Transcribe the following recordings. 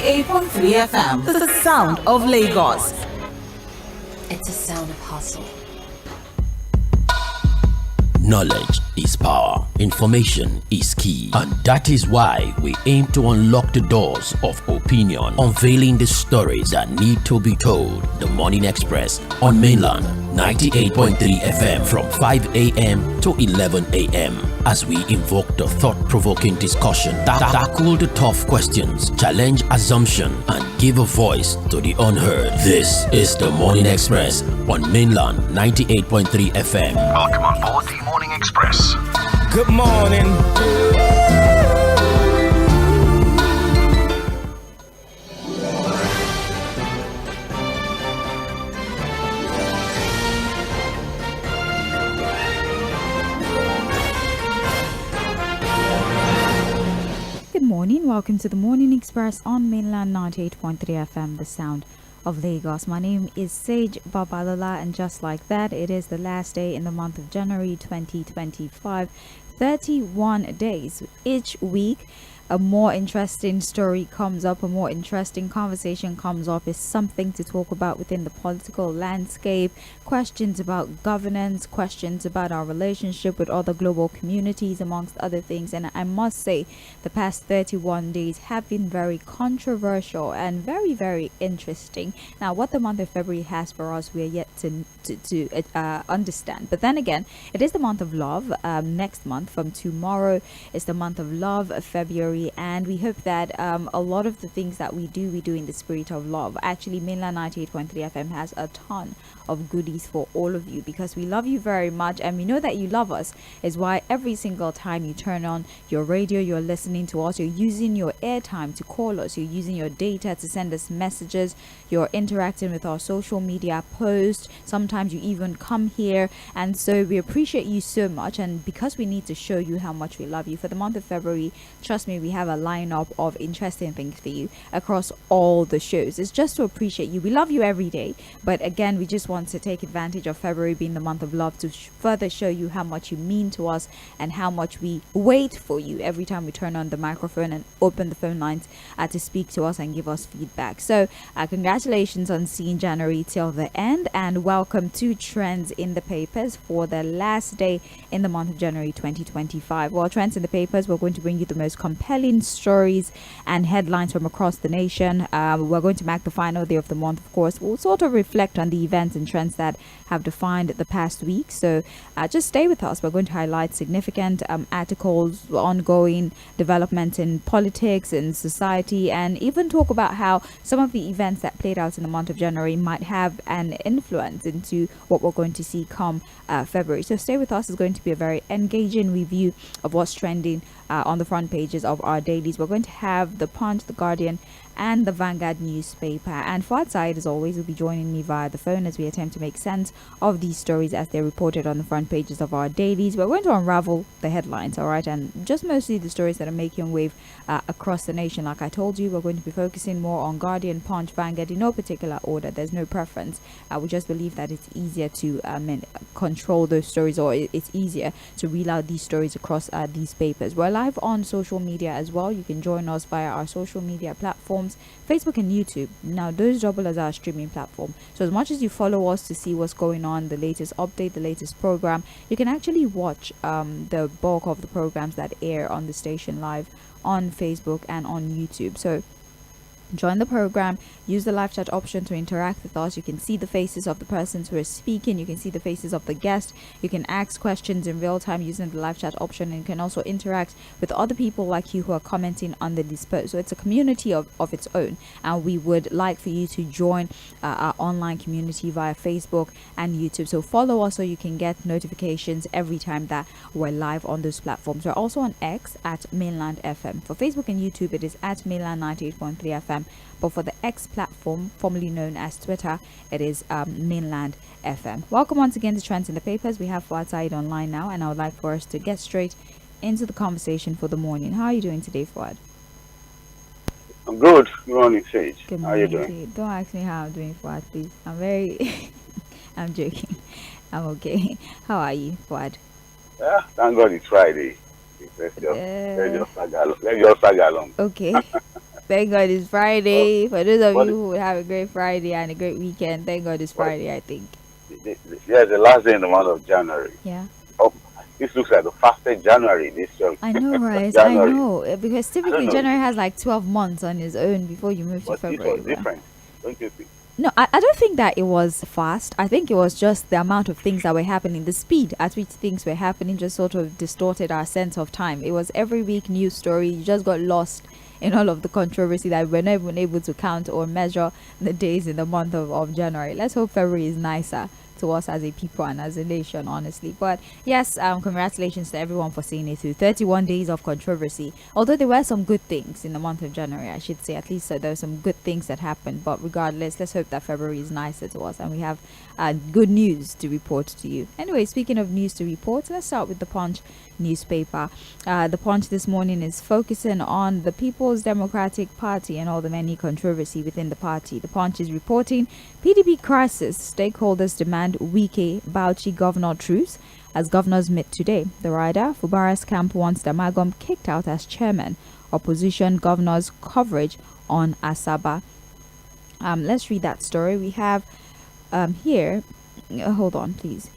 98.3 FM, the sound of Lagos. It's a sound of hustle. Knowledge is power. Information is key. And that is why we aim to unlock the doors of opinion, unveiling the stories that need to be told. The Morning Express on Mainland 98.3 FM from 5 a.m. to 11 a.m. as we invoke the thought-provoking discussion, tackle the tough questions, challenge assumption, and give a voice to the unheard. This is the Morning Express on Mainland 98.3 FM. Welcome on board the Morning Express. Good morning. Good morning. Welcome to the Morning Express on Mainland 98.3 FM, the sound of Lagos. My name is Sage Babalola, and just like that, it is the last day in the month of January 2025. 31 days. Each week a more interesting story comes up, a more interesting conversation comes up, is something to talk about within the political landscape, questions about governance, questions about our relationship with other global communities, amongst other things. And I must say, the past 31 days have been very controversial and very, very interesting. Now, what the month of February has for us, we are yet to understand. But then again, it is the month of love. Next month, from tomorrow, is the month of love, February. And we hope that a lot of the things that we do in the spirit of love. Actually, Mainland 98.3 FM has a ton of goodies for all of you, because we love you very much and we know that you love us. Is why every single time you turn on your radio, you're listening to us, you're using your airtime to call us, you're using your data to send us messages, you're interacting with our social media posts, sometimes you even come here. And so we appreciate you so much, and because we need to show you how much we love you for the month of February, trust me, we have a lineup of interesting things for you across all the shows. It's just to appreciate you. We love you every day, but again, we just want to take advantage of February being the month of love to further show you how much you mean to us and how much we wait for you every time we turn on the microphone and open the phone lines to speak to us and give us feedback. So congratulations on seeing January till the end, and welcome to Trends in the Papers for the last day in the month of January 2025. Well, Trends in the Papers, we're going to bring you the most compelling stories and headlines from across the nation. We're going to mark the final day of the month, of course. We'll sort of reflect on the events and trends that have defined the past week. So just stay with us. We're going to highlight significant articles, ongoing developments in politics and society, and even talk about how some of the events that played out in the month of January might have an influence into what we're going to see come February. So stay with us. It's going to be a very engaging review of what's trending on the front pages of our dailies. We're going to have the Punch, the Guardian, and the Vanguard newspaper. And Fuad Said, as always, will be joining me via the phone as we attempt to make sense of these stories as they're reported on the front pages of our dailies. We're going to unravel the headlines, all right, and just mostly the stories that are making wave across the nation. Like I told you, we're going to be focusing more on Guardian, Punch, Vanguard, in no particular order. There's no preference. We just believe that it's easier to control those stories, or it's easier to reel out these stories across these papers. We're live on social media as well. You can join us via our social media platforms, Facebook and YouTube. Now, those double as our streaming platform. So as much as you follow us to see what's going on, the latest update, the latest program, you can actually watch the bulk of the programs that air on the station live on Facebook and on YouTube. So join the program, use the live chat option to interact with us. You can see the faces of the persons who are speaking, you can see the faces of the guests, you can ask questions in real time using the live chat option, and you can also interact with other people like you who are commenting under this post. So it's a community of its own, and we would like for you to join our online community via Facebook and YouTube. So follow us so you can get notifications every time that we're live on those platforms. We're also on X at Mainland FM. For Facebook and YouTube, it is at Mainland 98.3 FM. But for the X platform, formerly known as Twitter, it is Mainland FM. Welcome once again to Trends in the Papers. We have Fuad Said online now, and I would like for us to get straight into the conversation for the morning. How are you doing today, Fuad? I'm good. Good morning, Sage. Good morning. How are you doing? Don't ask me how I'm doing, Fuad, please. I'm very... I'm joking. I'm okay. How are you, Fuad? Yeah, thank God it's Friday. Let's just sag along. Okay. Thank God it's Friday. For those of What you who would have a great Friday and a great weekend, thank God it's Friday, I think. Yeah, the last day in the month of January. Yeah. Oh, this looks like the fastest January this year. I know, right? I January. know. Because typically January has like 12 months on its own before you move to But this February. was different, don't you think? No, I don't think that it was fast. I think it was just the amount of things that were happening. The speed at which things were happening just sort of distorted our sense of time. It was every week news story. You just got lost in all of the controversy that we're not even able to count or measure the days in the month of January. Let's hope February is nicer to us as a people and as a nation, honestly. But yes, congratulations to everyone for seeing it through. 31 days of controversy. Although there were some good things in the month of January, I should say. At least there were some good things that happened. But regardless, let's hope that February is nicer to us and we have good news to report to you. Anyway, speaking of news to report, let's start with the Punch newspaper. The Punch this morning is focusing on the People's Democratic Party and all the many controversy within the party. The Punch is reporting PDP crisis. Stakeholders demand Wike Bauchi governor truce as governors meet today. The rider, Fubara's camp wants Damagum kicked out as chairman. Opposition governors coverage on Asaba. Let's read that story. We have here. Hold on, please.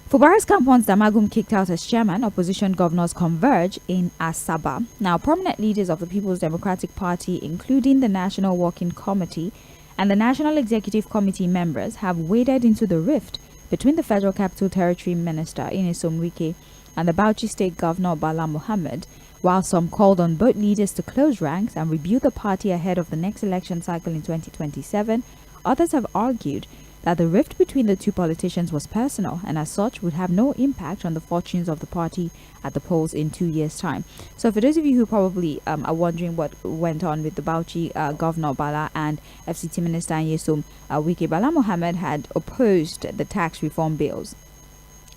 Fubara's camp wants Damagum kicked out as chairman. Opposition governors converge in Asaba. Now, prominent leaders of the People's Democratic Party, including the National Working Committee and the National Executive Committee members, have waded into the rift between the Federal Capital Territory Minister Nyesom Wike and the Bauchi State Governor Bala Mohammed. While some called on both leaders to close ranks and rebuild the party ahead of the next election cycle in 2027, others have argued that the rift between the two politicians was personal and as such would have no impact on the fortunes of the party at the polls in 2 years' time. So for those of you who probably are wondering what went on with the Bauchi Governor Bala and FCT Minister Nyesom Wike, Bala Mohammed had opposed the tax reform bills,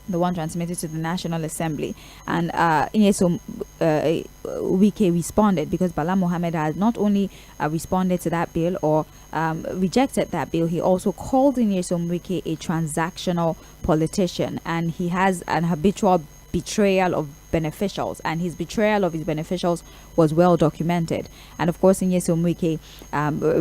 the one transmitted to the National Assembly, and Nyesom Wike responded because Bala Mohammed had not only responded to that bill or rejected that bill, he also called Nyesom Wike a transactional politician, and he has an habitual betrayal of beneficials, and his betrayal of his beneficials was well documented. And of course, Nyesom Wike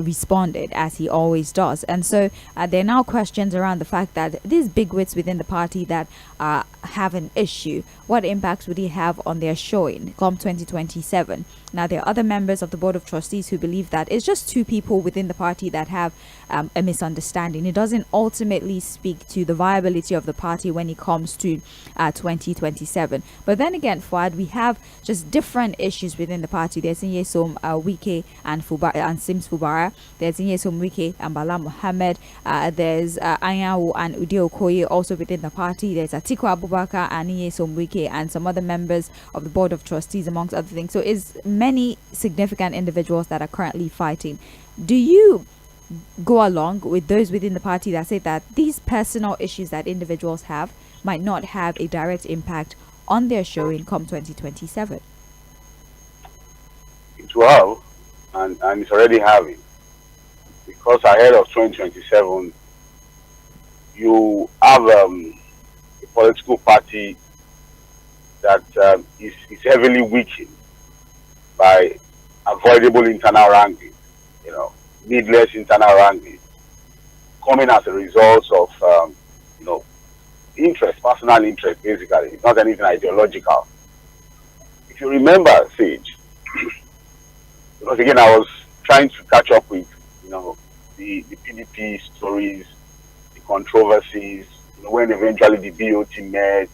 responded as he always does. And so there are now questions around the fact that these bigwigs within the party that have an issue, what impacts would he have on their showing come 2027? Now, there are other members of the Board of Trustees who believe that it's just two people within the party that have a misunderstanding. It doesn't ultimately speak to the viability of the party when it comes to 2027. But then again, Fuad, we have just different issues within the party. There's Nyesom Wike and Sims Fubara. There's Nyesom Wike and Bala Mohammed. There's Anyanwu and Ude Okoye also within the party. There's Atiku Abubakar and Nyesom Wike and some other members of the Board of Trustees, amongst other things. So it's many significant individuals that are currently fighting. Do you go along with those within the party that say that these personal issues that individuals have might not have a direct impact on their showing come 2027? It will have, and it's already having. Because ahead of 2027, you have a political party that is heavily weakened by avoidable internal wrangling, needless internal wrangling, coming as a result of, interest, personal interest, basically. It's not anything ideological. If you remember, Sage, because again, I was trying to catch up with, the PDP stories, the controversies, when eventually the BOT met.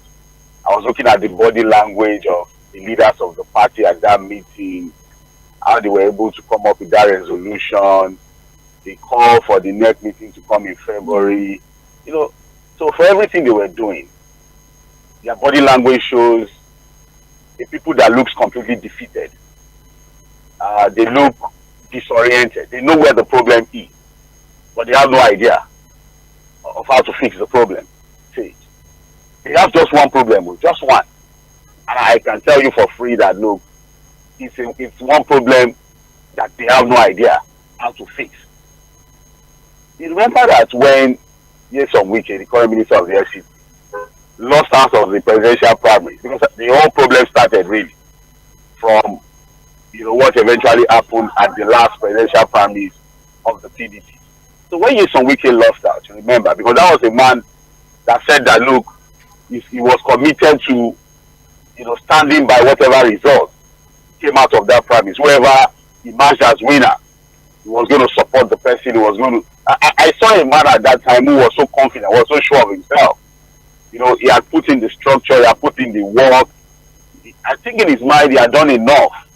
I was looking at the body language of the leaders of the party at that meeting, how they were able to come up with that resolution, the call for the next meeting to come in February. So for everything they were doing, their body language shows the people that looks completely defeated. They look disoriented. They know where the problem is, but they have no idea of how to fix the problem. See, they have just one problem, just one. And I can tell you for free that, look, it's one problem that they have no idea how to fix. You remember that when Nyesom Wike, the current minister of the FCT, lost out of the presidential primary, because the whole problem started really from what eventually happened at the last presidential primaries of the PDP. So when Sᴏɪᴜ lost out, you remember, because that was a man that said that, look, if he was committed to, standing by whatever result came out of that primaries, whoever emerged as winner, he was going to support the person. He was going to. I saw a man at that time who was so confident, was so sure of himself. He had put in the structure, he had put in the work. I think in his mind he had done enough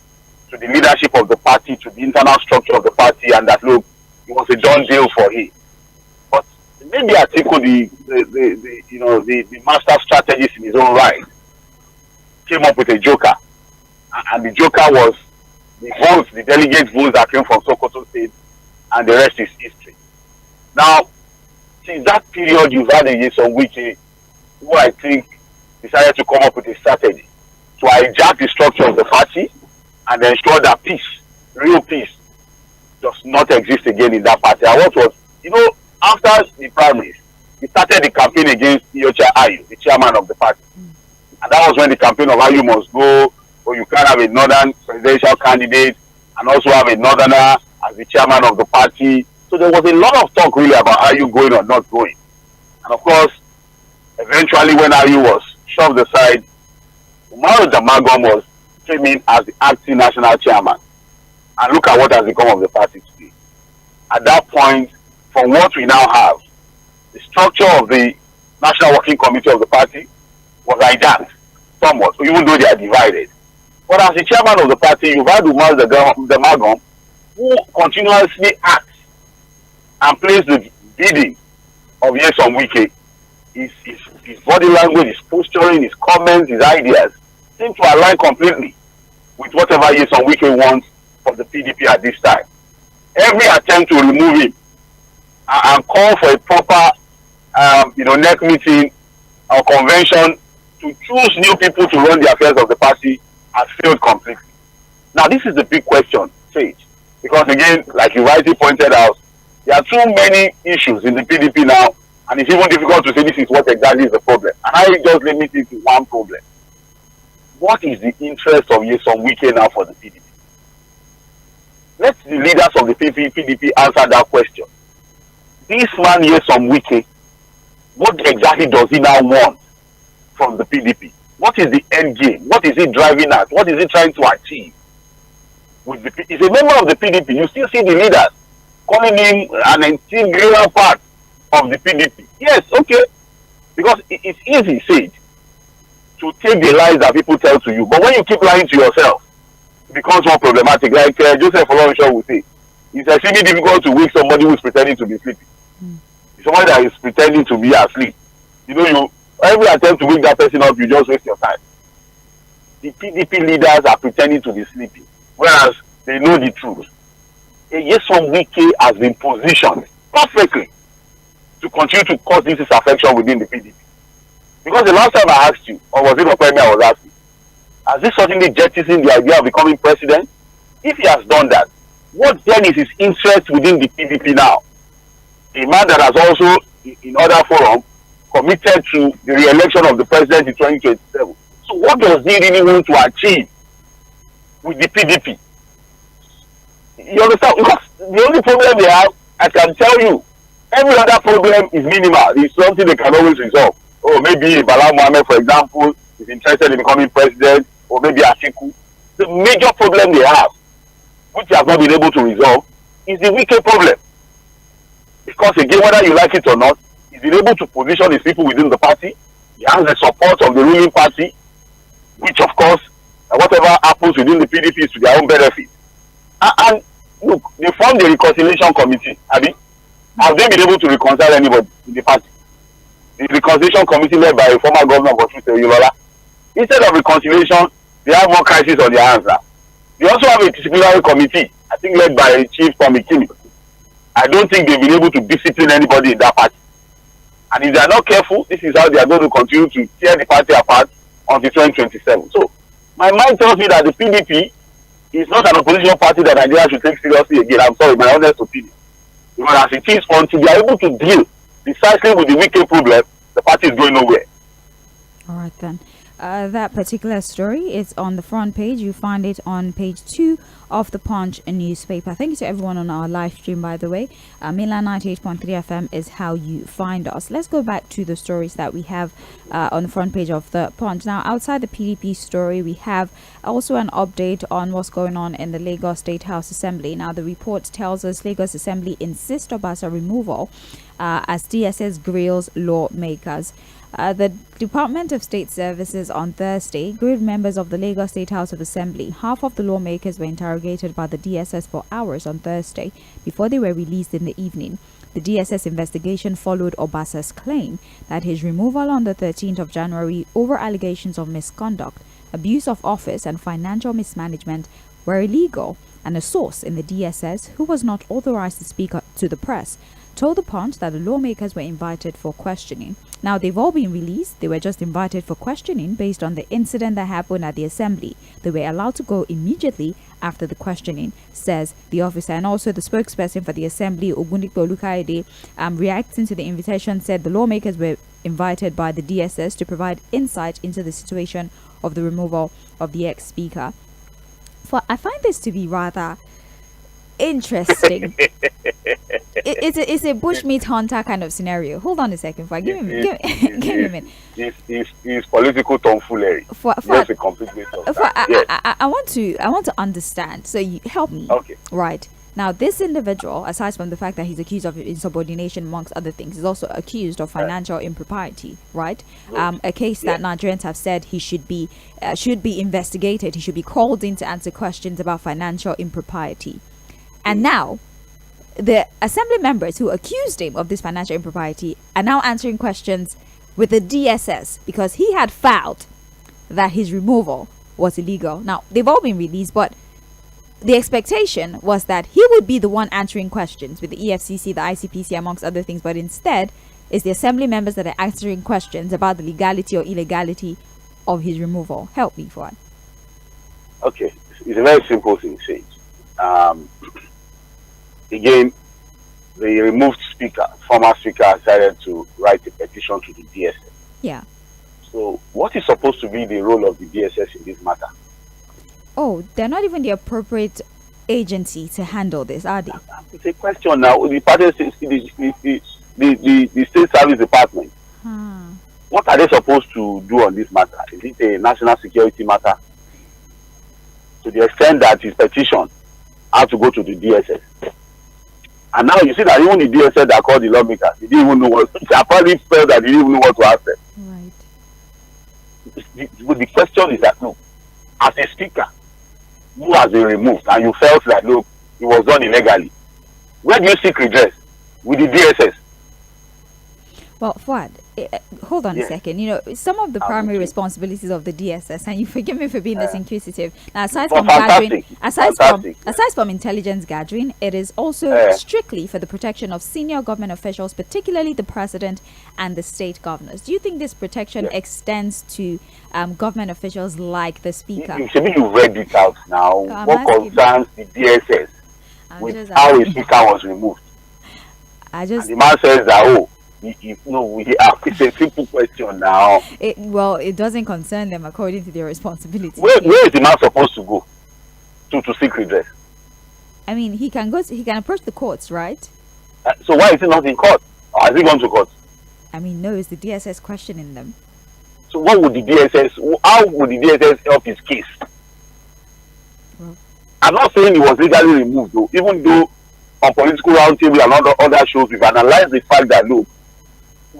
to the leadership of the party, to the internal structure of the party, and that, look, it was a done deal for him. But maybe Atiku, the master strategist in his own right, came up with a joker, and the joker was the votes, the delegate votes that came from Sokoto State, and the rest is history. Now, since that period, you've had a Sᴏɪᴜ who I think decided to come up with a strategy to hijack the structure of the party and ensure that peace, real peace, does not exist again in that party. And what was, after the primaries, he started the campaign against Iyorchia Ayu, the chairman of the party. And that was when the campaign of Ayu must go, or you can't have a northern presidential candidate and also have a northerner as the chairman of the party. So there was a lot of talk really about Ayu going or not going. And of course, eventually when Ayu was shoved aside, Umaru Damagum came in as the acting national chairman. And look at what has become of the party today. At that point, from what we now have, the structure of the National Working Committee of the party was hijacked somewhat, even though they are divided. But as the chairman of the party, you've had Umaru Damagum, who continuously acts and plays the bidding of Sᴏɪᴜ. His body language, his posturing, his comments, his ideas seem to align completely with whatever Sᴏɪᴜ wants from the PDP at this time. Every attempt to remove him and call for a proper, NEC meeting or convention to choose new people to run the affairs of the party has failed completely. Now, this is the big question, Sage, because again, like you rightly pointed out, there are too many issues in the PDP now, and it's even difficult to say this is what exactly is the problem. And I just limit it to one problem. What is the interest of Sᴏɪᴜ now for the PDP? Let the leaders of the PDP answer that question. This man Sᴏɪᴜ, what exactly does he now want from the PDP? What is the end game? What is he driving at? What is he trying to achieve? He's a member of the PDP. You still see the leaders calling him an integral part of the PDP. Yes, okay. Because it's easy, Sage, to take the lies that people tell to you. But when you keep lying to yourself, it becomes more problematic. Like Joseph Fᴜဃᴜ would say, it's extremely difficult to wake somebody who is pretending to be sleeping. Somebody that is pretending to be asleep. Every attempt to wake that person up, you just waste your time. The PDP leaders are pretending to be sleeping, whereas they know the truth. Sᴏɪᴜ has been positioned perfectly to continue to cause this disaffection within the PDP. Because the last time I asked you, or was it Opemi I was asking, has this suddenly jettisoned the idea of becoming president? If he has done that, what then is his interest within the PDP now? A man that has also, in other forums, committed to the re-election of the president in 2027. So what does he really want to achieve with the PDP? You understand? Because the only problem they have, I can tell you, every other problem is minimal. It's something they can always resolve. Oh, maybe Bala Mohammed, for example, is interested in becoming president, or maybe Atiku. The major problem they have, which they have not been able to resolve, is the Wike problem. Because again, whether you like it or not, he's been able to position his people within the party. He has the support of the ruling party, which of course, whatever happens within the PDP is to their own benefit. And look, they formed the reconciliation committee. Have they been able to reconcile anybody in the party? The reconciliation committee led by a former governor of Osun, instead of reconciliation, they have more crisis on their hands now. They also have a disciplinary committee, I think led by Chief Tʀᴜɪᴜ. I don't think they've been able to discipline anybody in that party. And if they are not careful, this is how they are going to continue to tear the party apart until 2027. So, my mind tells me that the PDP is not an opposition party that Nigeria should take seriously again. I'm sorry, my honest opinion. Because as it is, until they are able to deal precisely with the Wike problem, the party is going nowhere. All right then. That particular story is on the front page. You find it on page 2 of the Punch newspaper. Thank you to everyone on our live stream, by the way. Mainland 98.3 FM is how you find us. Let's go back to the stories that we have on the front page of the Punch. Now, outside the PDP story, we have also an update on what's going on in the Lagos State House Assembly. Now, the report tells us Lagos Assembly insists Obasa removal as DSS grills lawmakers. The Department of State Services on Thursday grilled members of the Lagos State House of Assembly. Half of the lawmakers were interrogated by the DSS for hours on Thursday before they were released in the evening. The DSS investigation followed Obasa's claim that his removal on the 13th of January over allegations of misconduct, abuse of office and financial mismanagement were illegal, and a source in the DSS, who was not authorized to speak to the press, told the Punch that the lawmakers were invited for questioning. Now, they've all been released. They were just invited for questioning based on the incident that happened at the assembly. They were allowed to go immediately after the questioning, says the officer. And also the spokesperson for the assembly, Ogundipe Olukaide, reacting to the invitation, said the lawmakers were invited by the DSS to provide insight into the situation of the removal of the ex-speaker. I find this to be rather interesting. It's a bushmeat hunter kind of scenario. Hold on a second. Give me a minute. It's political tomfoolery. That's a complete waste of time. I want to understand. So you help me. Okay. Right. Now, this individual, aside from the fact that he's accused of insubordination amongst other things, is also accused of financial impropriety, right? A case that Nigerians have said he should be investigated. He should be called in to answer questions about financial impropriety. And now, the assembly members who accused him of this financial impropriety are now answering questions with the DSS because he had filed that his removal was illegal. Now, they've all been released, but the expectation was that he would be the one answering questions with the EFCC, the ICPC, amongst other things, but instead, it's the assembly members that are answering questions about the legality or illegality of his removal. Help me, Fuad. Okay, it's a very simple thing, Sage. Again, the removed speaker, former speaker, decided to write a petition to the DSS. Yeah. So, what is supposed to be the role of the DSS in this matter? Oh, they're not even the appropriate agency to handle this, are they? It's a question now. The State Service Department. What are they supposed to do on this matter? Is it a national security matter? To the extent that his petition had to go to the DSS. And now you see that even the DSS that called the lawmakers, they didn't even know what. They apparently felt that they didn't even know what to ask them. Right. The question is that, look, as a speaker who has been removed and you felt that, look, it was done illegally, where do you seek redress? With the DSS? Well, Fuad, hold on a second. You know, some of the primary responsibilities of the DSS, and you forgive me for being this inquisitive. Now, aside from intelligence gathering, it is also strictly for the protection of senior government officials, particularly the president and the state governors. Do you think this protection extends to government officials like the speaker? You read it out now. What concerns the DSS with how a speaker was removed? And the man says that, it's a simple question now. It doesn't concern them according to their responsibility. Where is the man supposed to go to seek redress? I mean, he can approach the courts, right? So why is he not in court? Or has he gone to court? I mean, no, it's the DSS questioning them. So how would the DSS help his case? Well, I'm not saying he was legally removed, though, even though on Political Roundtable and other shows we've analyzed the fact that, look,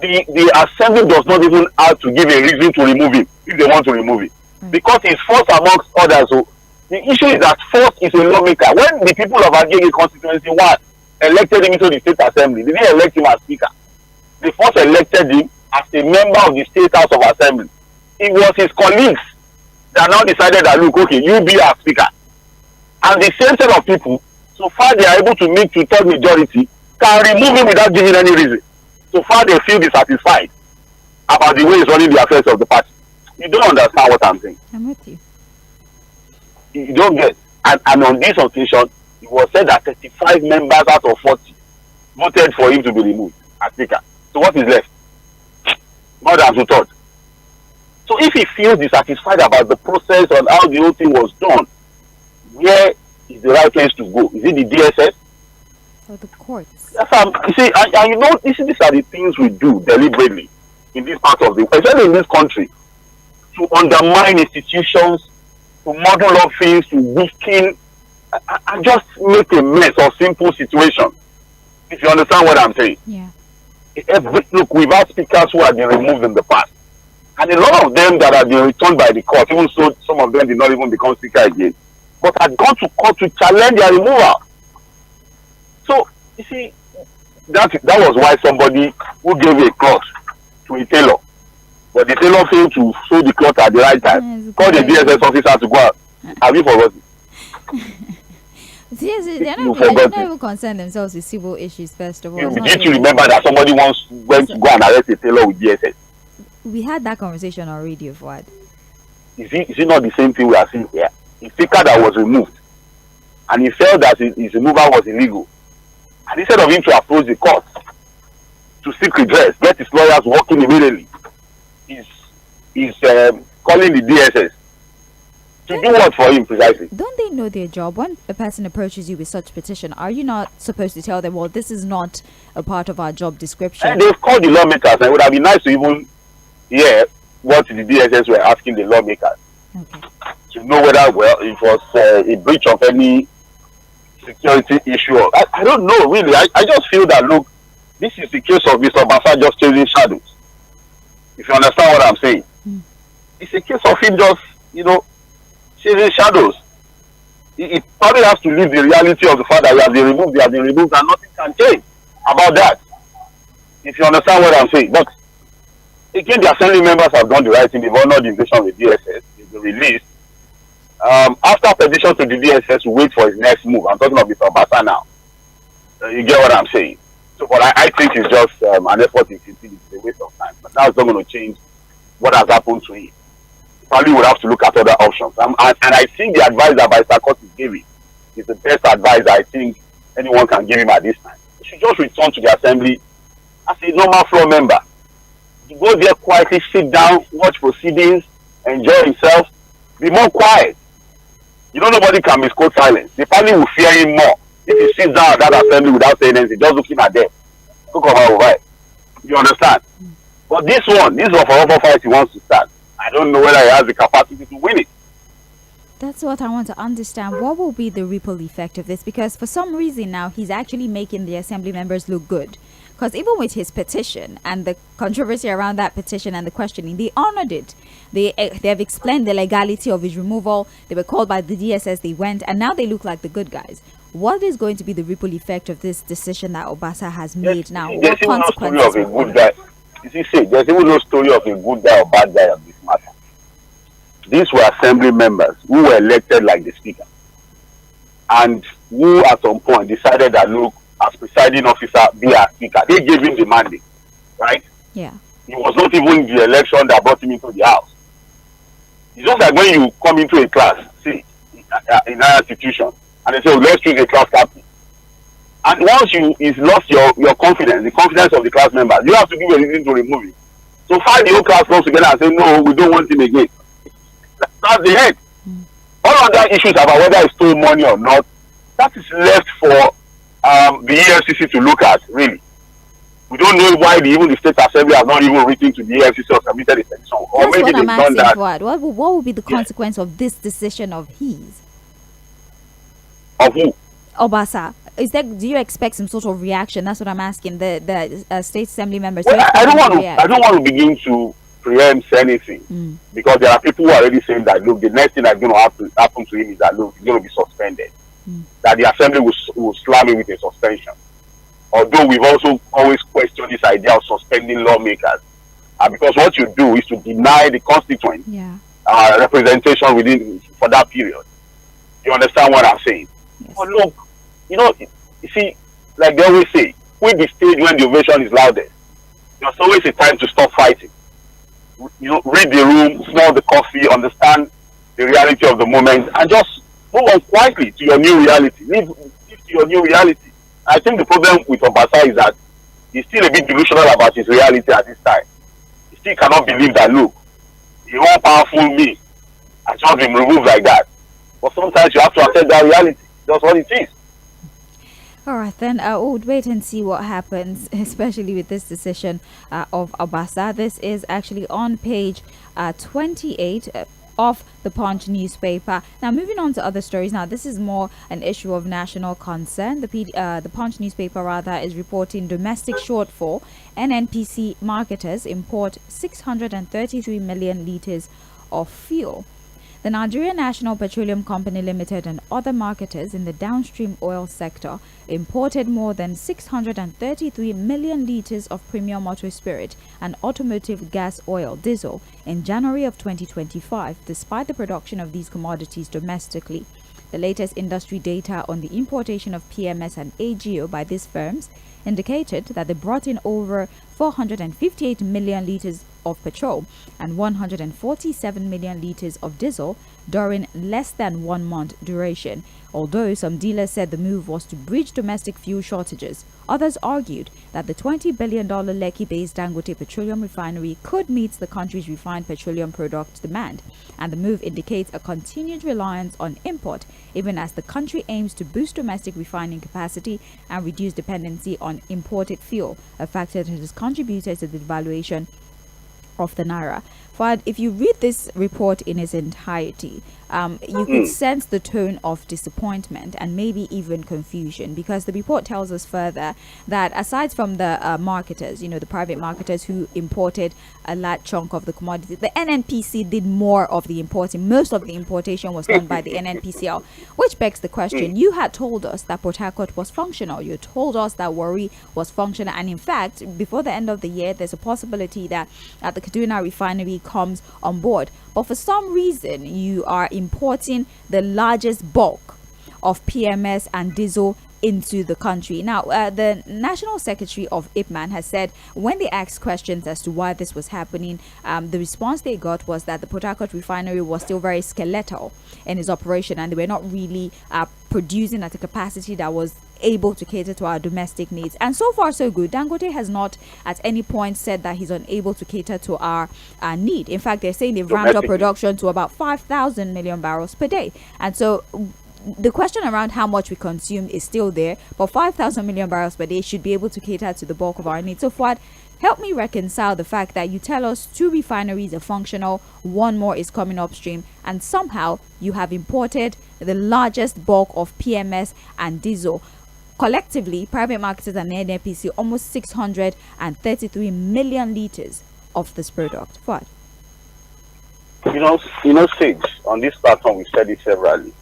the assembly does not even have to give a reason to remove him if they want to remove him. Because he's first amongst others. So the issue is that first is a lawmaker. When the people of Agege constituency elected him into the state assembly, they didn't elect him as speaker. They first elected him as a member of the state house of assembly. It was his colleagues that now decided that, look, okay, you be our speaker. And the same set of people, so far they are able to make two-thirds majority, can remove him without giving any reason. So far they feel dissatisfied about the way he's running the affairs of the party. You don't understand what I'm saying. I'm with you. You don't get. And on this occasion, it was said that 35 members out of 40 voted for him to be removed as speaker. So what is left? More than two-thirds. So if he feels dissatisfied about the process and how the whole thing was done, where is the right place to go? Is it the DSS? Or the courts? You see, and you know, these are the things we do deliberately in this part of the, especially in this country, to undermine institutions, to muddle up things, to weaken, and just make a mess of simple situations. If you understand what I'm saying. Yeah. Look, we've had speakers who have been removed in the past. And a lot of them that have been returned by the court, even so some of them did not even become speaker again, but had gone to court to challenge their removal. So, you see, that was why somebody who gave a cloth to a tailor, but the tailor failed to sew the cloth at the right time, called the DSS officer to go out. Have you forgotten? Yes, they're not even concerned themselves with civil issues, first of all. Did you remember that somebody once went to go and arrest a tailor with DSS? We had that conversation on radio, Fuad. Is it not the same thing we are seeing here? A speaker that was removed, and he felt that his removal was illegal. And instead of him to approach the court to seek redress, get his lawyers working immediately, he's calling the DSS to do what for him precisely? Don't they know their job? When a person approaches you with such petition, are you not supposed to tell them, well, this is not a part of our job description? And they've called the lawmakers, and it would have been nice to even hear what the DSS were asking the lawmakers. Okay. To know whether, well, it was a breach of any security issue. I don't know, really. I just feel that, look, this is the case of Mr. Basa just chasing shadows. If you understand what I'm saying. It's a case of him just, chasing shadows. It probably has to leave the reality of the fact that he has been removed, and nothing can change about that. If you understand what I'm saying. But again, the assembly members have done the right thing. They've honored the invitation with DSS. They've been released. After petition to the DSS, we wait for his next move. I'm talking about Mr. Basa now. You get what I'm saying? So, but I think it's just an effort in futility. It's a waste of time. But that's not going to change what has happened to him. Probably would have to look at other options. And I think the advice that Vice Court is giving is the best advice I think anyone can give him at this time. He should just return to the assembly as a normal floor member. You go there quietly, sit down, watch proceedings, enjoy himself, be more quiet. Nobody can misquote silence. The family will fear him more if he sits down at that assembly without saying anything, just looking at them. You understand? But this is a forever fight he wants to start. I don't know whether he has the capacity to win it. That's what I want to understand. What will be the ripple effect of this? Because for some reason now, he's actually making the assembly members look good. Because even with his petition and the controversy around that petition and the questioning, they honored it. They have explained the legality of his removal. They were called by the DSS, they went, and now they look like the good guys. What is going to be the ripple effect of this decision that Obasa has made now? What consequences? There's even no story of a good guy or bad guy of this matter. These were assembly members who were elected like the speaker, and who at some point decided that, look, as presiding officer, be a speaker. They gave him the mandate, right? Yeah. It was not even the election that brought him into the house. It's just like when you come into a class, see, in an institution, and they say, oh, let's choose a class captain. And once you've lost your confidence, the confidence of the class members, you have to give a reason to remove him. So find the whole class comes together and say, no, we don't want him again. That's the end. All other issues about whether he stole money or not, that is left for the EFCC to look at, really. We don't know why even the State Assembly has not even written to the EFCC or submitted a petition. Or that's maybe what I'm asking that. What will be the consequence of this decision of his? Of who? Obasa. Do you expect some sort of reaction? That's what I'm asking. The State Assembly members. Well, I don't want to begin to preempt anything because there are people who are already saying that, look, the next thing that's going to happen to him is that, look, he's going to be suspended. That the assembly will slam him with a suspension. Although we've also always questioned this idea of suspending lawmakers, because what you do is to deny the constituent representation within for that period. You understand what I'm saying? Yes. But look, you see, like they always say, quit the stage when the ovation is loudest. There's always a time to stop fighting. Read the room, smell the coffee, understand the reality of the moment, and just move on quietly to your new reality. Live to your new reality. I think the problem with Obasa is that he's still a bit delusional about his reality at this time. He still cannot believe that, look, the all powerful me has just been removed like that. But sometimes you have to accept that reality. That's what it is. All right, then we'll wait and see what happens, especially with this decision of Obasa. This is actually on page 28 of the Punch newspaper. Now, moving on to other stories. Now, this is more an issue of national concern. The Punch newspaper, rather, is reporting domestic shortfall. NNPC marketers import 633 million litres of fuel. The Nigerian National Petroleum Company Limited and other marketers in the downstream oil sector imported more than 633 million litres of premium motor spirit and automotive gas oil diesel in January of 2025, despite the production of these commodities domestically. The latest industry data on the importation of PMS and AGO by these firms indicated that they brought in over 458 million litres of petrol and 147 million litres of diesel during less than 1 month duration. Although some dealers said the move was to bridge domestic fuel shortages, others argued that the $20 billion Lekki-based Dangote Petroleum Refinery could meet the country's refined petroleum product demand, and the move indicates a continued reliance on import, even as the country aims to boost domestic refining capacity and reduce dependency on imported fuel, a factor that has contributed to the devaluation of the naira. But if you read this report in its entirety, you could sense the tone of disappointment and maybe even confusion, because the report tells us further that aside from the marketers, the private marketers who imported a large chunk of the commodity, the NNPC did more of the importing. Most of the importation was done by the NNPCL, which begs the question. You had told us that Port Harcourt was functional. You told us that Warri was functional. And in fact, before the end of the year, there's a possibility that the Kaduna refinery comes on board. But for some reason, you are importing the largest bulk of PMS and diesel into the country. Now, the National Secretary of IPMAN has said when they asked questions as to why this was happening, the response they got was that the Port Harcourt refinery was still very skeletal in its operation, and they were not really producing at a capacity that was able to cater to our domestic needs. And so far so good. Dangote has not at any point said that he's unable to cater to our need. In fact, they're saying they've ramped up production to about 5,000 million barrels per day. And so the question around how much we consume is still there, but 5,000 million barrels per day should be able to cater to the bulk of our needs. So Fuad, help me reconcile the fact that you tell us 2 refineries are functional, 1 more is coming upstream, and somehow you have imported the largest bulk of PMS and diesel. Collectively, private marketers and NNPC almost 633 million litres of this product. What? Sage, on this platform, we said it severally.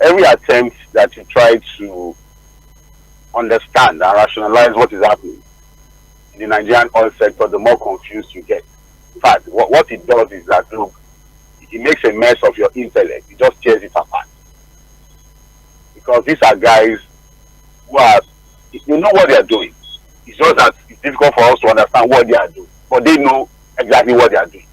Every attempt that you try to understand and rationalize what is happening in the Nigerian oil sector, the more confused you get. In fact, what it does is that, look, it makes a mess of your intellect. It just tears it apart. Because these are guys who are, you know what they are doing. It's just that it's difficult for us to understand what they are doing. But they know exactly what they are doing.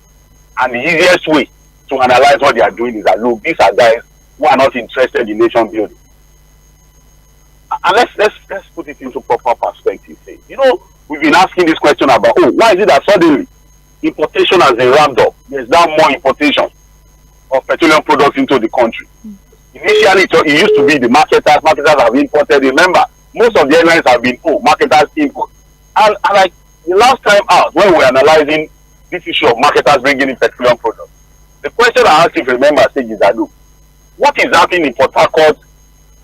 And the easiest way to analyze what they are doing is that, look, these are guys who are not interested in nation building. And let's put it into proper perspective. We've been asking this question about, why is it that suddenly importation has been ramped up? There's now more importation of petroleum products into the country. Initially, it used to be the marketers have imported. Remember, most of the airlines have been marketers import. And like the last time out, when we were analyzing this issue of marketers bringing in petroleum products, the question I asked, if you remember, is that, look, what is happening in Port Harcourt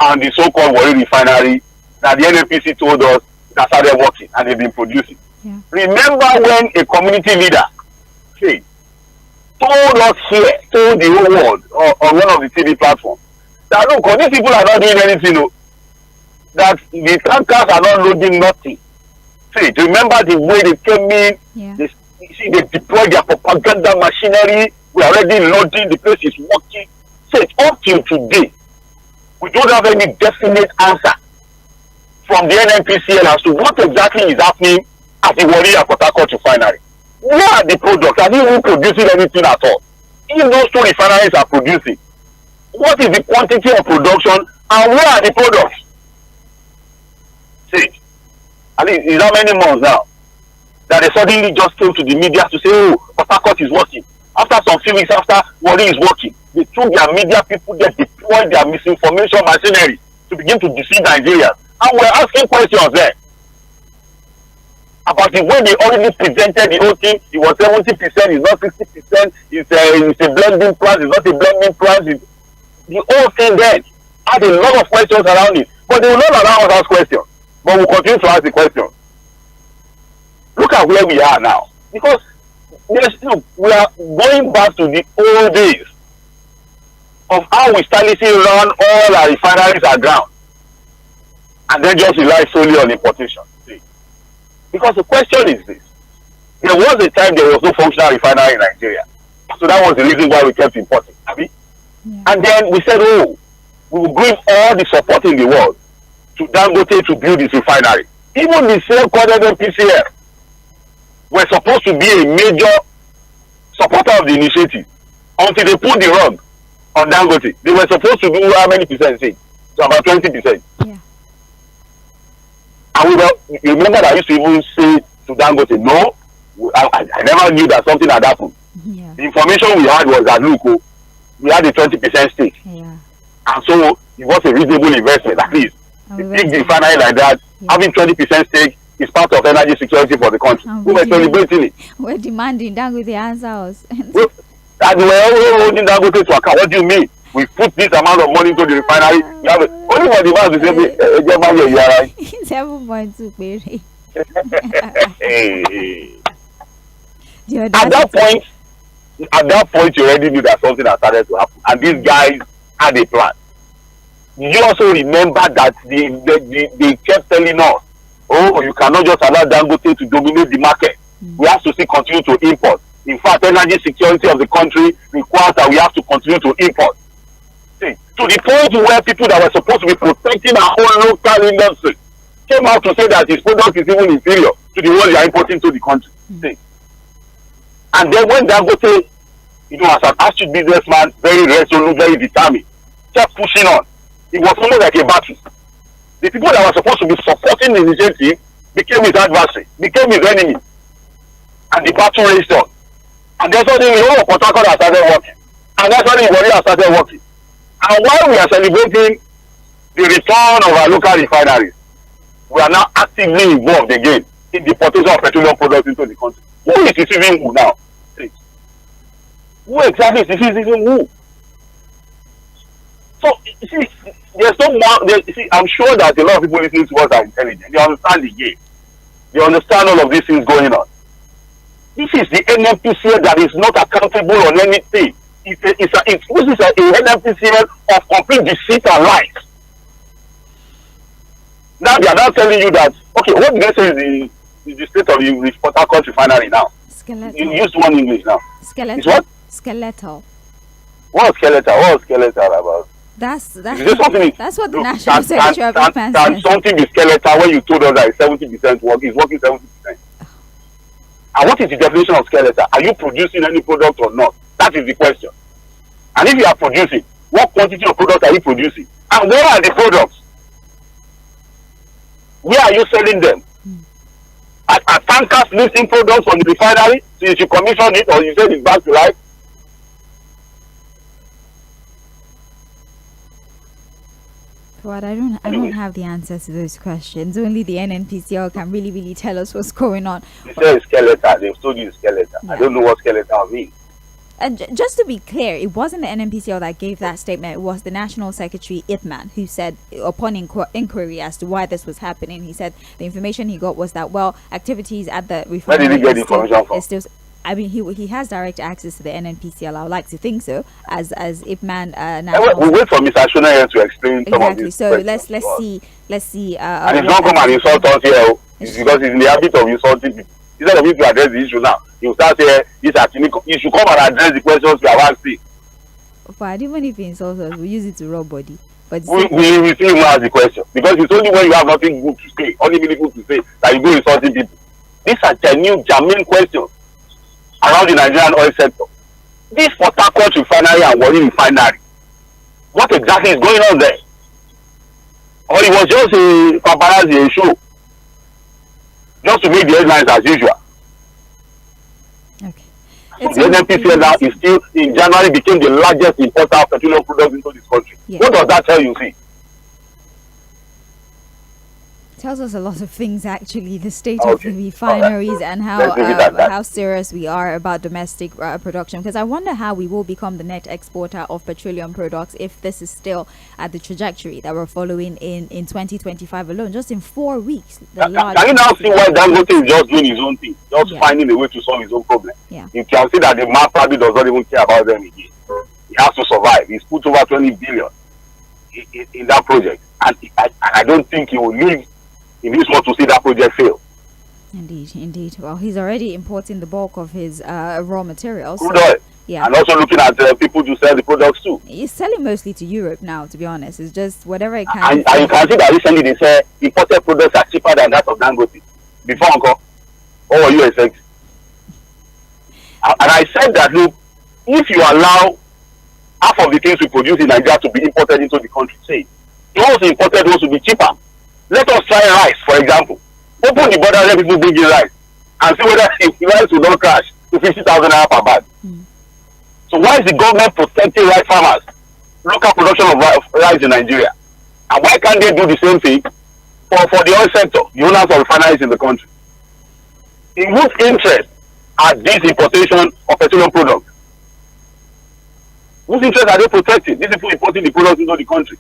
and the so-called Warri refinery that the NNPC told us that started working and they've been producing? Yeah. Remember when a community leader told us here, told the whole world on one of the TV platforms, that look, these people are not doing anything, that the tankers are not loading nothing. Remember the way they came in, they deployed their propaganda machinery, we're already loading, the place is working. Up till today, we don't have any definite answer from the NNPCL as to what exactly is happening at the Warri and Port Harcourt refinery. Where are the products? Are they even producing anything at all? If those 2 refineries are producing, what is the quantity of production and where are the products? At least, it's how many months now that they suddenly just came to the media to say, oh, Port Harcourt is working. After some few weeks after Warri is working, they took their media people, they deployed their misinformation machinery to begin to deceive Nigerians. And we're asking questions there about the way they already presented the whole thing. It was 70%, it's not 60%, it's a blending plan, it's not a blending plan. The whole thing then had a lot of questions around it. But they will not allow us to ask questions. But we'll continue to ask the question. Look at where we are now. Because we are going back to the old days of how we stylishly run all our refineries aground and then just rely solely on importation. See? Because the question is this. There was a time there was no functional refinery in Nigeria. So that was the reason why we kept importing. Yeah. And then we said, oh, we will give all the support in the world to Dangote to build this refinery. Even the same called NNPCL were supposed to be a major supporter of the initiative until they put the rug on Dangote. They were supposed to do how many percent? Say, so about 20%. Yeah. And you remember that I used to even say to Dangote, no, I never knew that something had happened. Yeah. The information we had was that, look, we had a 20% stake. Yeah. And so it was a reasonable investment, at least. A big refinery like that, having 20% stake is part of energy security for the country. We were celebrating it. We're demanding Dangote answer us. And we were holding Dangote to account. What do you mean? We put this amount of money into the refinery. You have only for the man to say, you are right. 7.2 billion. At that point, you already knew that something had started to happen. And these guys had a plan. You also remember that they kept telling us, oh, you cannot just allow Dangote to dominate the market. We have to still continue to import. In fact, energy security of the country requires that we have to continue to import. See, to the point where people that were supposed to be protecting our own local industry came out to say that his product is even inferior to the one they are importing to the country. See. And then when Dangote, as an astute businessman, very resolute, very determined, kept pushing on, it was almost like a battle. The people that were supposed to be supporting the initiative became his adversary, became his enemy. And the battle raged on. And then suddenly the whole of Port Harcourt has started working. And then suddenly Warri has started working. And while we are celebrating the return of our local refineries, we are now actively involved again in the importation of petroleum products into the country. Who is deceiving who now? Who exactly is deceiving who? So, you see, there's no more. I'm sure that a lot of people listening to us are intelligent. They understand the game. They understand all of these things going on. This is the NNPCL that is not accountable on anything. This is a NNPCL of complete deceit and lies. Now they are now telling you that, okay, what do they say is the state of the Port Harcourt refinery now? Skeletal. You use one English now. Skeletal. It's what? Skeletal. What's skeletal? What's skeletal about? That's what the look, National Secretary of Defense said. Can something be skeletal when you told us that it's 70% work? It's working 70%. And what is the definition of skeletal? Are you producing any product or not? That is the question. And if you are producing, what quantity of product are you producing? And where are the products? Where are you selling them? Are tankers lifting products from the refinery? So you should commission it, or you send it back to life? But I don't have the answers to those questions. Only the NNPCL can really tell us what's going on. They say skeletal. They've told you skeletal. Yeah. I don't know what skeletal means. And just to be clear, it wasn't the NNPCL that gave that statement. It was the National Secretary Ithman who said, upon inquiry as to why this was happening, he said the information he got was that, well, activities at the refinery. Where did he get the information from? I mean, he has direct access to the NNPCL. I would like to think so. As Ipman, we'll wait for Mr. Shona to explain some of this. So let's see. And he's not come and insult us here. It's because he's in the habit of insulting people. Instead of him to address the issue now, he will start saying you should come and address the questions we are asking. But even if he insults us, we use it to rub body. But we still will ask the question, because it's only when you have nothing good to say, only meaningful to say, that you go insulting people. These are genuine, germane questions around the Nigerian oil sector. This Port Harcourt refinery and Warri refinery, what exactly is going on there? Or it was just a paparazzi show, just to make the headlines as usual? So the NNPCL now is still, in January, became the largest importer of petroleum products into this country. Yeah. What does that tell you, see? Tells us a lot of things, actually, the state of the refineries and Let's leave it at that. how serious we are about domestic production. Because I wonder how we will become the net exporter of petroleum products if this is still at the trajectory that we're following in 2025 alone, just in 4 weeks. Can you now see why Dangote is just doing his own thing, just finding a way to solve his own problem? Yeah. You can see that the man probably does not even care about them again. He has to survive. He's put over 20 billion in that project, and I don't think he will leave in this world to see that project fail. Indeed. Well, he's already importing the bulk of his raw materials. Crude oil. Yeah. And also looking at people to sell the products too. He's selling mostly to Europe now, to be honest. It's just whatever it can. And you can see that recently they say imported products are cheaper than that of Dangote. Before, Uncle, what were you expecting? And I said that, look, if you allow half of the things we produce in Nigeria to be imported into the country, say, those imported ones will be cheaper. Let us try rice, for example. Open the border, let people bring in rice, and see whether the rice will not crash to 50,000 naira per bag. So why is the government protecting rice farmers, local production of rice in Nigeria? And why can't they do the same thing for the oil sector, the owners of refineries in the country? In whose interest are this importation of petroleum products? Whose interest are they protecting? These people importing the products into the country.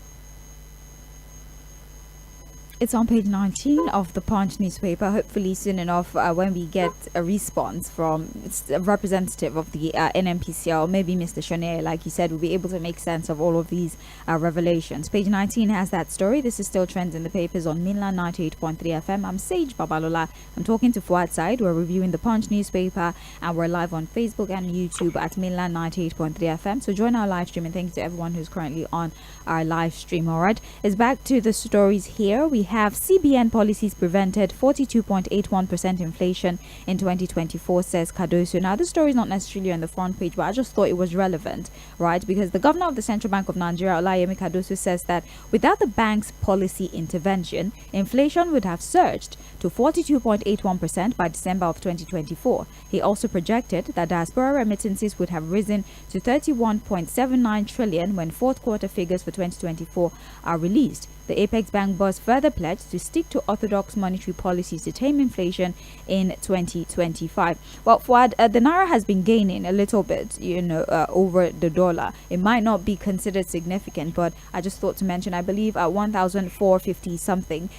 It's on page 19 of the Punch newspaper. Hopefully soon enough, when we get a response from a representative of the NNPCL, maybe Mr. Shonea, like you said, will be able to make sense of all of these revelations. Page 19 has that story. This is still trends in the papers on Mainland 98.3 FM. I'm Sage Babalola. I'm talking to Fuad Side. We're reviewing the Punch newspaper, and we're live on Facebook and YouTube at Mainland 98.3 FM. So join our live stream, and thanks to everyone who's currently on our live stream. All right, it's back to the stories here. We have CBN policies prevented 42.81% inflation in 2024, says Cardoso. Now, this story is not necessarily on the front page, but I just thought it was relevant, right? Because the governor of the Central Bank of Nigeria, Olayemi Cardoso, says that without the bank's policy intervention, inflation would have surged to 42.81% by December of 2024. He also projected that diaspora remittances would have risen to 31.79 trillion when fourth quarter figures for 2024 are released. The Apex Bank boss further pledged to stick to orthodox monetary policies to tame inflation in 2025. Well, Fuad, the Naira has been gaining a little bit, over the dollar. It might not be considered significant, but I just thought to mention, I believe at 1,450 something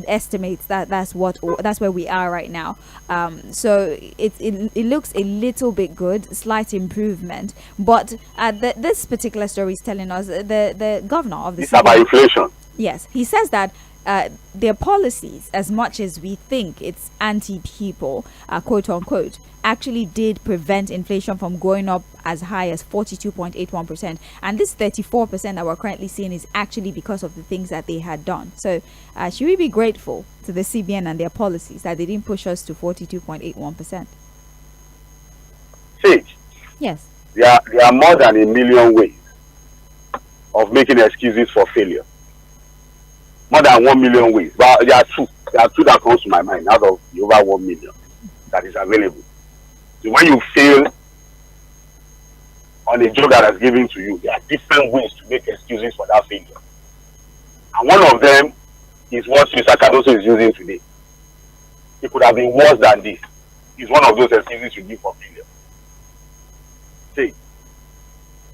estimates that's where we are right now. So it looks a little bit good, slight improvement. But this particular story is telling us the governor of the it's about inflation. Yes, he says that their policies, as much as we think it's anti-people, quote unquote, actually did prevent inflation from going up as high as 42.81%. And this 34% that we're currently seeing is actually because of the things that they had done. So should we be grateful to the CBN and their policies that they didn't push us to 42.81%? Sage. Yes. There are more than a million ways of making excuses for failure. More than 1 million ways. But there are two. There are two that comes to my mind out of the over 1 million that is available. So when you fail on a job that is given to you, there are different ways to make excuses for that failure. And one of them is what Mr. Cardoso is using today. It could have been worse than this. It's one of those excuses you give for failure. See,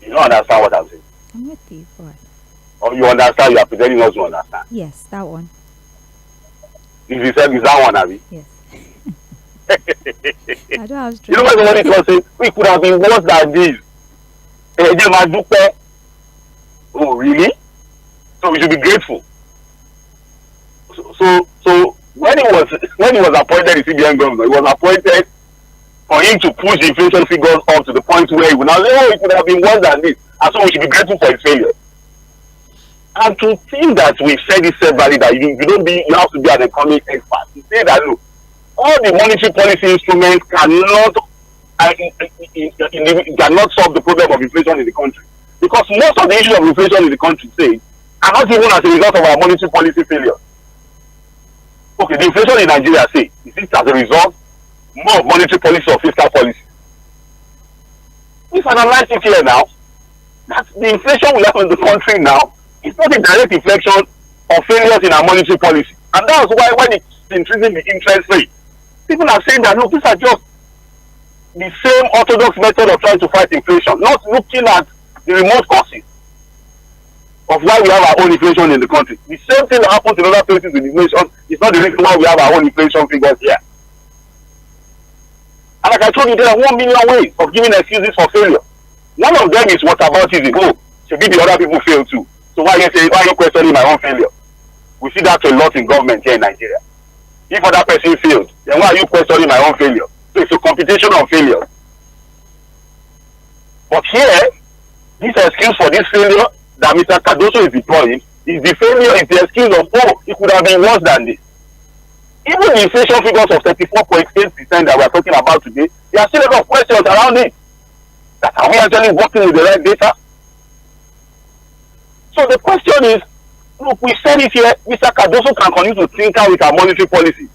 you don't understand what I'm saying. I'm with you, boy. Or you understand, you are pretending not to understand. Yes, that one. If you said, is that one, Abby? Yes. I don't have strength. You know what somebody was saying? We could have been worse than this. Oh, really? So we should be grateful. So when he was appointed the CBN governor, he was appointed for him to push the inflation figures up to the point where he would now say, oh, it could have been worse than this. And so we should be grateful for his failure. And to think that we've said this severally, that you have to be an economic expert to say that, look, all the monetary policy instruments cannot solve the problem of inflation in the country. Because most of the issues of inflation in the country, say, are not even as a result of our monetary policy failure. Okay, the inflation in Nigeria, say, is it as a result more of monetary policy or fiscal policy? Please analyze it here now. That the inflation we have in the country now is not a direct reflection of failures in our monetary policy. And that's why when it's increasing the interest rate, people are saying that, look, these are just the same orthodox method of trying to fight inflation, not looking at the remote causes of why we have our own inflation in the country. The same thing that happens in other places in the nation is not the reason why we have our own inflation figures here. And like I told you, there are 1 million ways of giving excuses for failure. One of them is whataboutism. Oh, should be the other people fail too. So why are you questioning my own failure? We see that a lot in government here in Nigeria. If other person failed, then why are you questioning my own failure? So it's a computation of failure. But here, this excuse for this failure that Mr. Cardoso is deploying is the excuse of, oh, it could have been worse than this. Even the inflation figures of 34.8% that we are talking about today, there are still a lot of questions around it. That are we actually working with the right data? So the question is, look, we said it here, Mr. Cardoso can continue to tinker with our monetary policy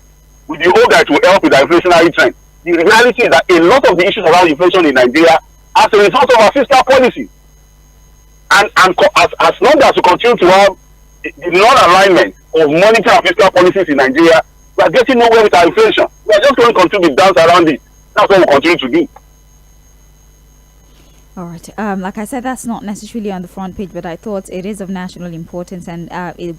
with the hope that it will help with the inflationary trend. The reality is that a lot of the issues around inflation in Nigeria as a result of our fiscal policy. And as long as we continue to have the non-alignment of monetary and fiscal policies in Nigeria, we are getting nowhere with our inflation. We are just going to continue to dance around it. That's what we continue to do. All right. Like I said, that's not necessarily on the front page, but I thought it is of national importance, and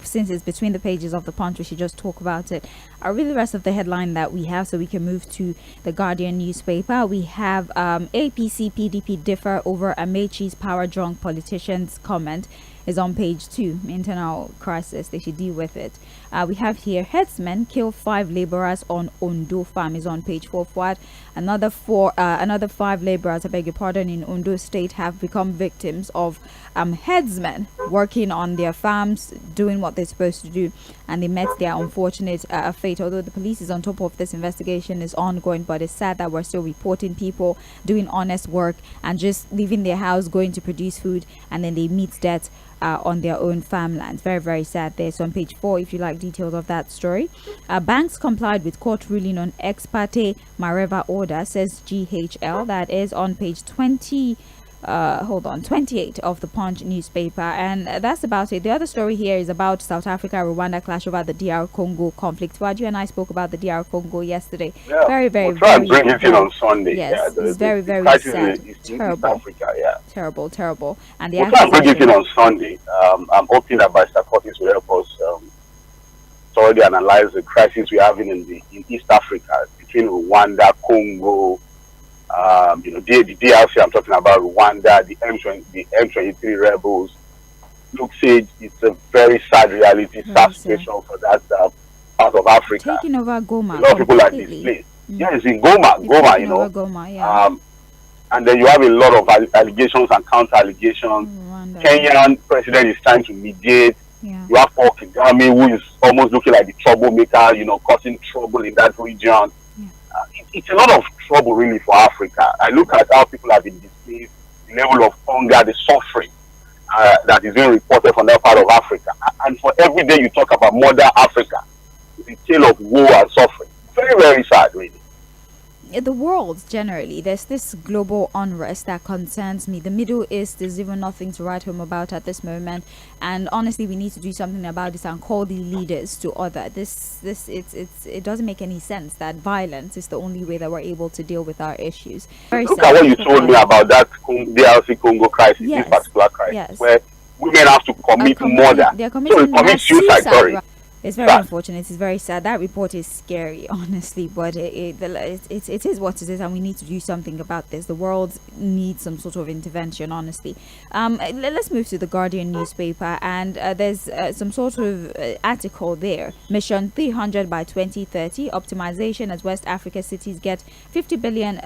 since it's between the pages of the Punch, we should just talk about it. I'll read the rest of the headline that we have so we can move to the Guardian newspaper. We have APC PDP differ over Amaechi's power drunk politicians comment is on page 2. Internal crisis, they should deal with it. We have here headsmen kill 5 laborers on Ondo farm is on page 4 forward. Another 5 laborers, I beg your pardon, in Ondo state have become victims of headsmen working on their farms, doing what they're supposed to do, and they met their unfortunate fate. Although the police is on top of this, investigation is ongoing, but it's sad that we're still reporting people doing honest work and just leaving their house, going to produce food, and then they meet death on their own farmlands. Very, very sad there. So on page 4, if you like details of that story. Banks complied with court ruling on ex parte Mareva order, says GHL. That is on page 28 of the Punch newspaper, and that's about it. The other story here is about South Africa Rwanda clash over the DR Congo conflict. Well, you and I spoke about the DR Congo yesterday. Yeah, very, very, we'll try very, and bring it in on Sunday. Yes, yeah, it's very, very sad. Terrible. Africa, yeah. Terrible. And the we'll try and bring it in on Sunday. I'm hoping that Vice Curtis will help us thoroughly analyze the crisis we're having in East Africa between Rwanda, Congo. The DRC, I'm talking about Rwanda, the M23 rebels. Look, Sage, it's a very sad reality, sad situation for that part of Africa. Taking over Goma. A lot of people are displaced. Yes, in Goma, Goma, yeah. And then you have a lot of allegations and counter-allegations. Kenyan president is trying to mediate. Yeah. You have Paul Kagame, who is almost looking like the troublemaker, causing trouble in that region. It's a lot of trouble really for Africa. I look at how people have been displaced, the level of hunger, the suffering that is being reported from that part of Africa. And for every day you talk about Mother Africa, it's a tale of woe and suffering. Very, very sad, really. The world generally, there's this global unrest that concerns me. The Middle East is even nothing to write home about at this moment, and honestly we need to do something about this and call the leaders to order. It doesn't make any sense that violence is the only way that we're able to deal with our issues. Look at what you told me about that DRC Congo crisis, this particular crisis, where women have to commit murder. They're committing suicide, sorry. It's very unfortunate. It's very sad. That report is scary, honestly, but it is what it is, and we need to do something about this. The world needs some sort of intervention, honestly. Let's move to the Guardian newspaper, and there's some sort of article there. Mission 300 by 2030, optimization as West Africa cities get $50 billion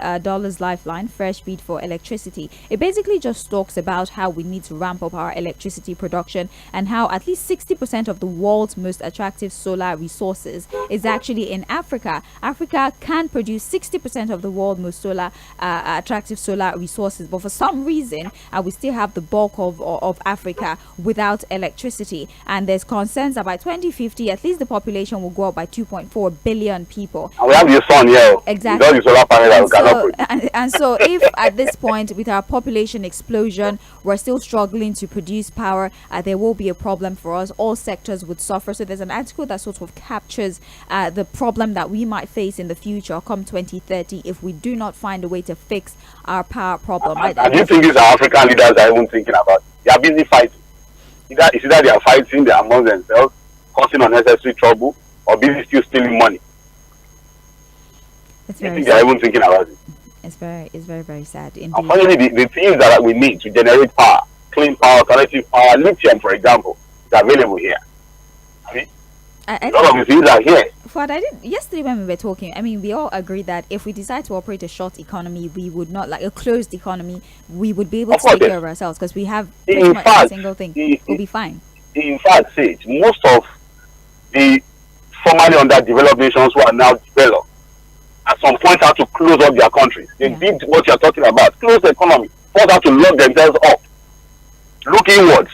lifeline, fresh bid for electricity. It basically just talks about how we need to ramp up our electricity production and how at least 60% of the world's most attractive attractive solar resources is actually in Africa. Africa can produce 60% of the world's most attractive solar resources, but for some reason, we still have the bulk of Africa without electricity. And there's concerns that by 2050, at least the population will go up by 2.4 billion people. And we have the sun here. Exactly. The solar panel and so if at this point, with our population explosion, we're still struggling to produce power, there will be a problem for us. All sectors would suffer. So there's an article that sort of captures the problem that we might face in the future come 2030 if we do not find a way to fix our power problem. And do you think these are African leaders are even thinking about it? They are busy fighting. It's either they are fighting, they are among themselves, causing unnecessary trouble, or busy still stealing money. It's I very think they are even thinking about it. It's very, very sad. Indeed. Unfortunately, the things that we need to generate power, clean power, alternative power, lithium, for example, is available here. I mean, a lot of the things are here. Yesterday when we were talking, I mean, we all agree that if we decide to operate a short economy, we would not, like a closed economy, we would be able to take care of ourselves because we have pretty much every single thing. We'll be fine. In fact, Sage, most of the formerly underdeveloped nations who are now developed, at some point have to close up their countries. They did what you're talking about, close the economy, force have to lock themselves up, look inwards,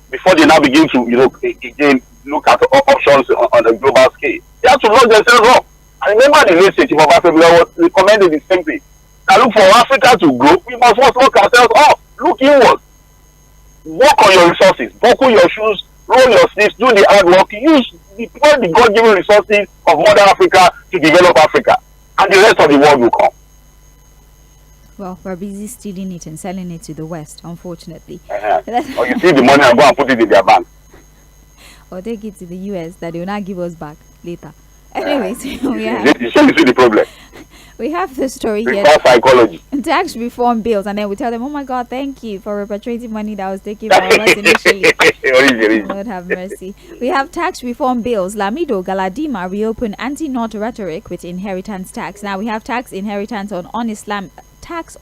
before they now begin to, again, look at options on a global scale. They have to lock themselves up. I remember the late Chief of Africa was recommending the same thing. Now look, for Africa to grow, we must first lock ourselves up, look inwards, work on your resources, buckle your shoes, roll your sleeves, do the hard work, deploy the God-given resources of Mother Africa to develop Africa, and the rest of the world will come. Well, we're busy stealing it and selling it to the West, unfortunately. Or you steal the money and go and put it in their bank. Or take it to the US that they will not give us back later. Anyways, you see the problem. We have the story here. Psychology. Tax reform bills, and then we tell them, oh my God, thank you for repatriating money that was taken from us initially. Lord have mercy. We have tax reform bills. Lamido Galadima reopen anti-North rhetoric with inheritance tax. Now we have tax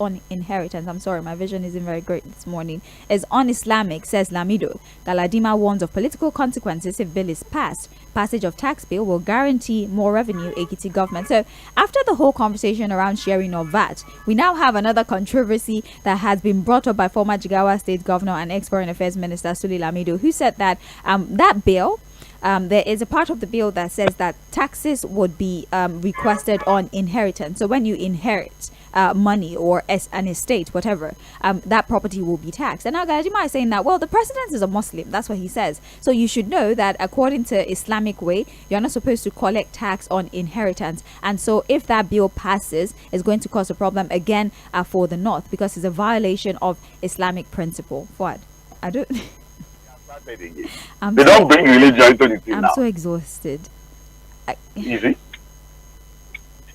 on inheritance. I'm sorry, my vision isn't very great this morning. Is un-Islamic, says Lamido. Galadima warns of political consequences if bill is passed. Passage of tax bill will guarantee more revenue, Ekiti government. So after the whole conversation around sharing of VAT, we now have another controversy that has been brought up by former Jigawa State Governor and ex-Foreign Affairs Minister Sule Lamido, who said that that bill, there is a part of the bill that says that taxes would be requested on inheritance. So when you inherit money or an estate, whatever, that property will be taxed. And now Galadima is saying that, well, the president is a Muslim. That's what he says. So you should know that according to Islamic way, you're not supposed to collect tax on inheritance. And so if that bill passes, it's going to cause a problem again for the North because it's a violation of Islamic principle. What? I don't... They don't bring religion into the thing now. I'm so exhausted. Easy.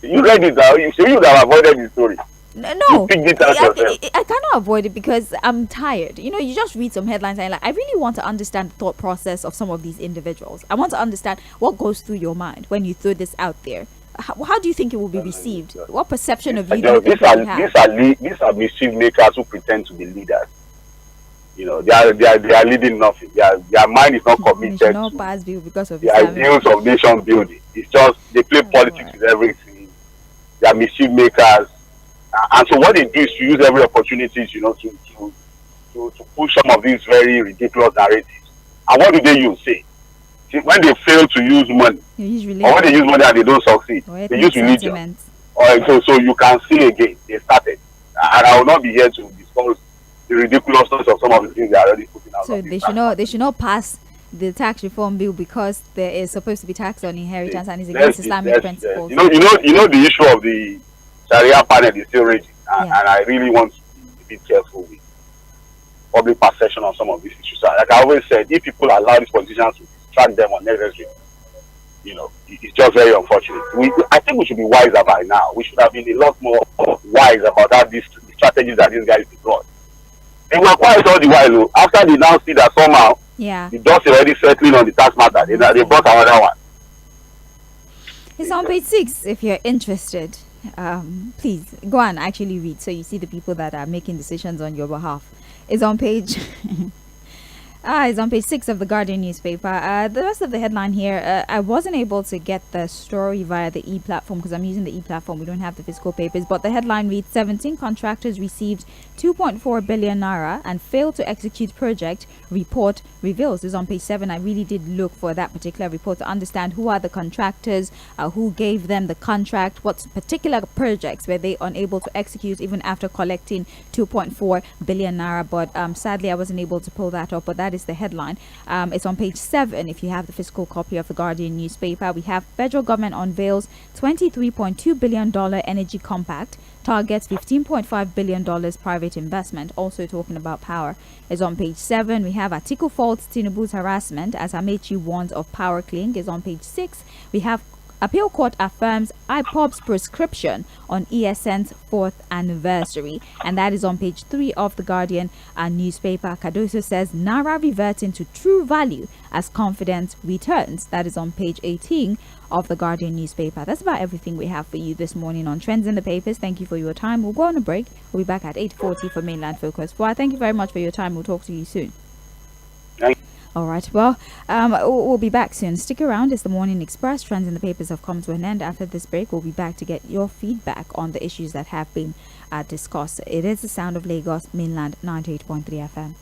You read it now. You would have avoided the story. No, I cannot avoid it because I'm tired. You just read some headlines and I really want to understand the thought process of some of these individuals. I want to understand what goes through your mind when you throw this out there. How do you think it will be received? What perception of you do you think you have? These are mischief makers who pretend to be leaders. They are leading nothing. Their mind is not committed to pass bill because of the ideals of nation building. It's just they play politics with everything. They are mischief makers, and so what they do is to use every opportunity, to push some of these very ridiculous narratives. And what do they use? See, when they fail to use money, or when they use money and they don't succeed, they use religion. So you can see again they started, and I will not be here to discuss the ridiculousness of some of the things they are already putting out. So they should not pass the tax reform bill because there is supposed to be tax on inheritance and it's against Islamic principles. You know the issue of the Sharia panel is still raging, and I really want to be careful with public perception on some of these issues. Like I always said, if people allow these politicians to distract them unnecessarily, it's just very unfortunate. I think we should be wiser by now. We should have been a lot more wise about how these strategies that these guys deploy. They were quiet all the while. After they now see that somehow the dust is already settling on the tax matter, they brought another one. It's on page 6 if you're interested. Please go and actually read so you see the people that are making decisions on your behalf. It's on page It's on page 6 of the Guardian newspaper. The rest of the headline here, I wasn't able to get the story via the e-platform because I'm using the e-platform. We don't have the physical papers. But the headline reads, 17 contractors received 2.4 billion naira and failed to execute project, report reveals. This is on page 7. I really did look for that particular report to understand who are the contractors, who gave them the contract, what particular projects were they unable to execute even after collecting 2.4 billion naira. But sadly, I wasn't able to pull that up. But that is the headline. It's on page 7 if you have the physical copy of the Guardian newspaper. We have federal government unveils $23.2 billion energy compact, targets $15.5 billion private investment. Also talking about power is on page 7. We have Atiku faults Tinubu's harassment as Amechi warns of power cling is on page 6. We have Appeal Court affirms IPOB's prescription on ESN's 4th anniversary, and that is on page 3 of the Guardian newspaper. Cardoso says Naira reverting to true value as confidence returns. That is on page 18 of the Guardian newspaper. That's about everything we have for you this morning on Trends in the Papers. Thank you for your time. We'll go on a break. We'll be back at 8:40 for Mainland Focus. Well, thank you very much for your time. We'll talk to you soon. All right, well, we'll be back soon. Stick around. It's the Morning Express. Trends in the Papers have come to an end. After this break, we'll be back to get your feedback on the issues that have been discussed. It is the sound of Lagos, Mainland 98.3 FM.